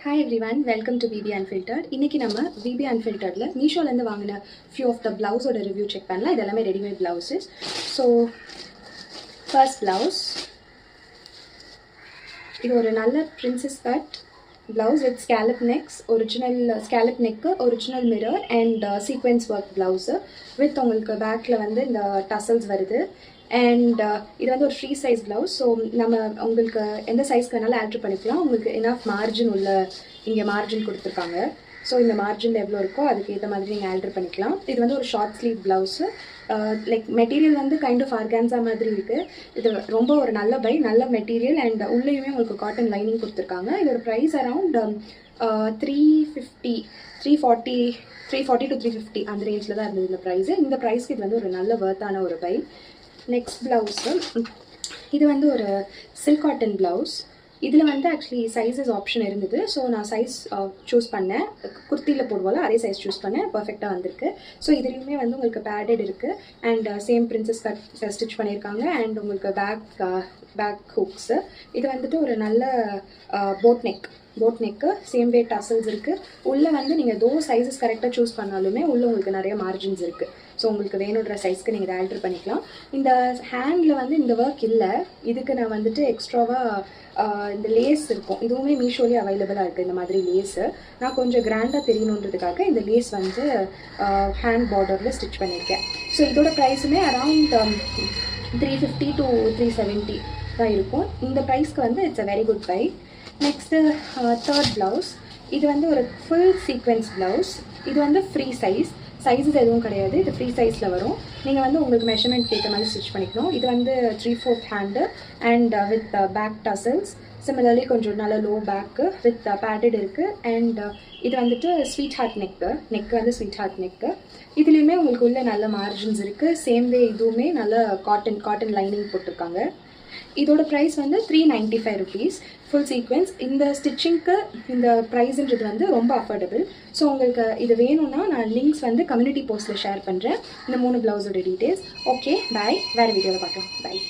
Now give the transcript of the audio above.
Hi everyone, welcome to VB Unfiltered. இன்னைக்கு நம்ம VB Unfilteredல மீஷோல இருந்து வாங்கின few of the blouse ஓட ரிவ்யூ செக் பண்ணலாம். இது எல்லாமே readymade blouses. So first blouse. இது ஒரு நல்ல princess cut blouse with scallop necks, original scallop neck, original mirror and sequence work blouse with உங்களுக்கு பேக்ல வந்து இந்த tassels வருது. And இது வந்து ஒரு ஃப்ரீ சைஸ் ப்ளவுஸ். ஸோ நம்ம உங்களுக்கு எந்த சைஸ்க்கு வேணாலும் ஆல்ட்ரு பண்ணிக்கலாம். உங்களுக்கு எனஃப் மார்ஜின் உள்ள இங்கே மார்ஜின் கொடுத்துருக்காங்க. ஸோ இந்த மார்ஜின் எவ்வளோ இருக்கோ அதுக்கு ஏற்ற மாதிரி நீங்கள் ஆல்ட்ரு பண்ணிக்கலாம். இது வந்து ஒரு short sleeve blouse. Like material வந்து கைண்ட் ஆஃப் ஆர்கான்ஸா மாதிரி இருக்குது. இது ரொம்ப ஒரு நல்ல நல்ல மெட்டீரியல் அண்ட் உள்ளேயுமே உங்களுக்கு காட்டன் லைனிங் கொடுத்துருக்காங்க. இதோட ப்ரைஸ் அரவுண்ட் 340 to 350 அந்த ரேஞ்சில் தான் இருந்தது இந்த ப்ரைஸு. இந்த ப்ரைஸ்க்கு இது வந்து ஒரு நல்ல வர்த்தான ஒரு பை. நெக்ஸ்ட் ப்ளவுஸு, இது வந்து ஒரு சில்க் காட்டன் ப்ளவுஸ். இதில் வந்து ஆக்சுவலி சைஸஸ் ஆப்ஷன் இருந்தது. ஸோ நான் சைஸ் சூஸ் பண்ணேன். குர்த்தியில் போடுவோம்ல அதே சைஸ் சூஸ் பண்ணேன். பர்ஃபெக்டாக வந்திருக்கு. ஸோ இதுலேயுமே வந்து உங்களுக்கு பேடட் இருக்குது and same princess cut stitch பண்ணியிருக்காங்க அண்ட் உங்களுக்கு பேக் ஹூக்ஸு. இது வந்துட்டு ஒரு நல்ல boat neck same way tassels இருக்குது. உள்ளே வந்து நீங்கள் சைஸஸ் கரெக்டாக சூஸ் பண்ணாலுமே உள்ளே உங்களுக்கு நிறைய மார்ஜின்ஸ் இருக்குது. ஸோ உங்களுக்கு வேணுன்ற சைஸ்க்கு நீங்கள் இதை ஆல்ட்ரு பண்ணிக்கலாம். இந்த ஹேண்டில் வந்து இந்த ஒர்க் இல்லை. இதுக்கு நான் வந்துட்டு எக்ஸ்ட்ராவாக இந்த லேஸ் இருக்கும். இதுவுமே மீஷோலேயே அவைலபிளாக இருக்குது இந்த மாதிரி லேஸு. நான் கொஞ்சம் கிராண்டாக தெரியணுன்றதுக்காக இந்த லேஸ் வந்து ஹேண்ட் பார்டரில் ஸ்டிச் பண்ணியிருக்கேன். ஸோ இதோட ப்ரைஸுமே அரவுண்ட் 350 to 370 தான் இருக்கும். இந்த ப்ரைஸ்க்கு வந்து it's a very good bye. Next third blouse. இது வந்து ஒரு ஃபுல் சீக்வென்ஸ் ப்ளவுஸ். இது வந்து ஃப்ரீ சைஸஸ் எதுவும் கிடையாது. இது ஃப்ரீ சைஸில் வரும். நீங்கள் வந்து உங்களுக்கு மெஷர்மெண்ட் ஏற்ற மாதிரி ஸ்டிச் பண்ணிக்கணும். இது வந்து 3/4 hand and with back tassels. Similarly கொஞ்சம் நல்ல லோ பேக்கு வித் பேடட் இருக்குது. அண்ட் இது வந்துட்டு ஸ்வீட் ஹார்ட் நெக்கு வந்து ஸ்வீட் ஹார்ட் நெக்கு. இதுலேயுமே உங்களுக்கு உள்ள நல்ல மார்ஜின்ஸ் இருக்குது. சேம் வே இதுவுமே நல்ல காட்டன் லைனிங் போட்டிருக்காங்க. இதோட ப்ரைஸ் வந்து 395 rupees ஃபுல் சீக்வென்ஸ். இந்த ஸ்டிச்சிங்க்கு இந்த ப்ரைஸுன்றது வந்து ரொம்ப அஃபோர்டபுள். ஸோ உங்களுக்கு இது வேணும்னா நான் லிங்க்ஸ் வந்து கம்யூனிட்டி போஸ்ட்டில் ஷேர் பண்ணுறேன். இந்த 3 ப்ளவுஸோட டீட்டெயில்ஸ். ஓகே, பாய். வேறு வீடியோவில் பார்க்கலாம். பாய்.